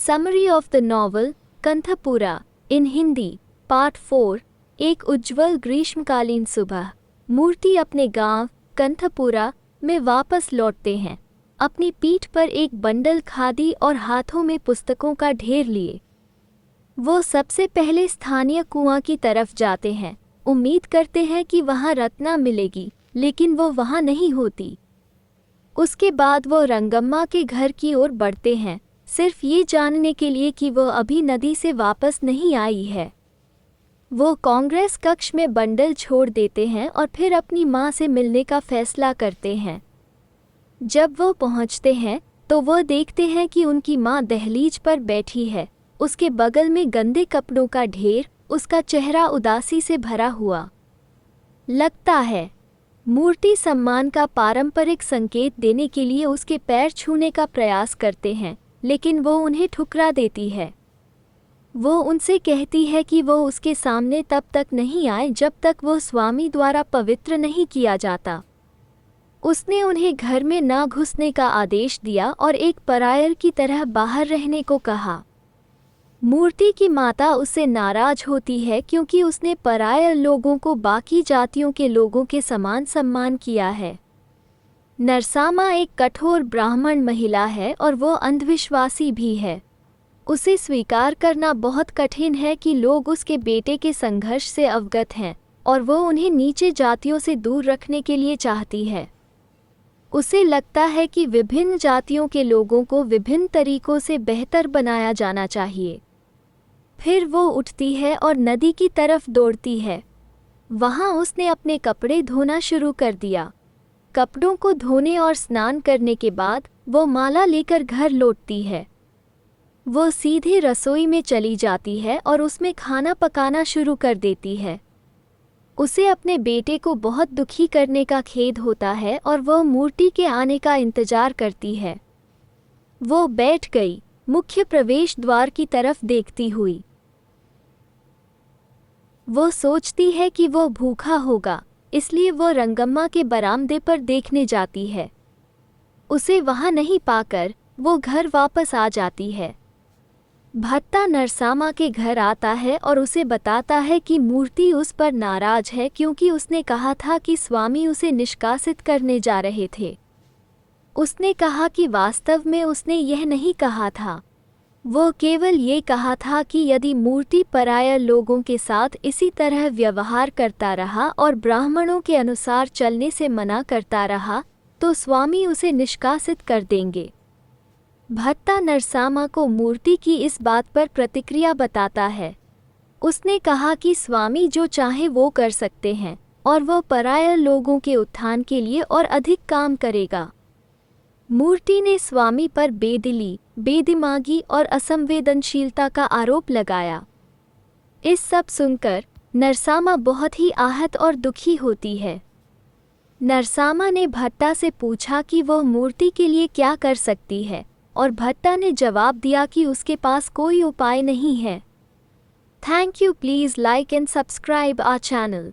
Summary of the novel Kanthapura in Hindi part 4। एक उज्ज्वल ग्रीष्मकालीन सुबह मूर्ति अपने गांव कंथपुरा में वापस लौटते हैं, अपनी पीठ पर एक बंडल खादी और हाथों में पुस्तकों का ढेर लिए। वो सबसे पहले स्थानीय कुआं की तरफ जाते हैं, उम्मीद करते हैं कि वहां रत्ना मिलेगी, लेकिन वो वहां नहीं होती। उसके बाद वो रंगम्मा के घर की ओर बढ़ते हैं, सिर्फ ये जानने के लिए कि वो अभी नदी से वापस नहीं आई है। वो कांग्रेस कक्ष में बंडल छोड़ देते हैं और फिर अपनी माँ से मिलने का फैसला करते हैं। जब वो पहुँचते हैं तो वो देखते हैं कि उनकी माँ दहलीज पर बैठी है, उसके बगल में गंदे कपड़ों का ढेर, उसका चेहरा उदासी से भरा हुआ लगता है। मूर्ति सम्मान का पारंपरिक संकेत देने के लिए उसके पैर छूने का प्रयास करते हैं, लेकिन वो उन्हें ठुकरा देती है। वो उनसे कहती है कि वो उसके सामने तब तक नहीं आए जब तक वो स्वामी द्वारा पवित्र नहीं किया जाता। उसने उन्हें घर में न घुसने का आदेश दिया और एक परायर की तरह बाहर रहने को कहा। मूर्ति की माता उससे नाराज होती है क्योंकि उसने परायर लोगों को बाकी जातियों के लोगों के समान सम्मान किया है। नरसामा एक कठोर ब्राह्मण महिला है और वो अंधविश्वासी भी है। उसे स्वीकार करना बहुत कठिन है कि लोग उसके बेटे के संघर्ष से अवगत हैं और वो उन्हें नीचे जातियों से दूर रखने के लिए चाहती है। उसे लगता है कि विभिन्न जातियों के लोगों को विभिन्न तरीकों से बेहतर बनाया जाना चाहिए। फिर वो उठती है और नदी की तरफ दौड़ती है। वहाँ उसने अपने कपड़े धोना शुरू कर दिया। कपड़ों को धोने और स्नान करने के बाद वो माला लेकर घर लौटती है। वो सीधे रसोई में चली जाती है और उसमें खाना पकाना शुरू कर देती है। उसे अपने बेटे को बहुत दुखी करने का खेद होता है और वो मूर्ति के आने का इंतजार करती है। वो बैठ गई, मुख्य प्रवेश द्वार की तरफ देखती हुई। वो सोचती है कि वो भूखा होगा, इसलिए वो रंगम्मा के बरामदे पर देखने जाती है। उसे वहां नहीं पाकर वो घर वापस आ जाती है। भट्टा नरसामा के घर आता है और उसे बताता है कि मूर्ति उस पर नाराज है क्योंकि उसने कहा था कि स्वामी उसे निष्कासित करने जा रहे थे। उसने कहा कि वास्तव में उसने यह नहीं कहा था। वो केवल ये कहा था कि यदि मूर्ति पराया लोगों के साथ इसी तरह व्यवहार करता रहा और ब्राह्मणों के अनुसार चलने से मना करता रहा तो स्वामी उसे निष्कासित कर देंगे। भट्टा नरसामा को मूर्ति की इस बात पर प्रतिक्रिया बताता है। उसने कहा कि स्वामी जो चाहे वो कर सकते हैं और वो पराया लोगों के उत्थान के लिए और अधिक काम करेगा। मूर्ति ने स्वामी पर बेदिली, बेदिमागी और असंवेदनशीलता का आरोप लगाया। इस सब सुनकर नरसामा बहुत ही आहत और दुखी होती है। नरसामा ने भट्टा से पूछा कि वो मूर्ति के लिए क्या कर सकती है और भट्टा ने जवाब दिया कि उसके पास कोई उपाय नहीं है। Thank you, please like and subscribe our channel.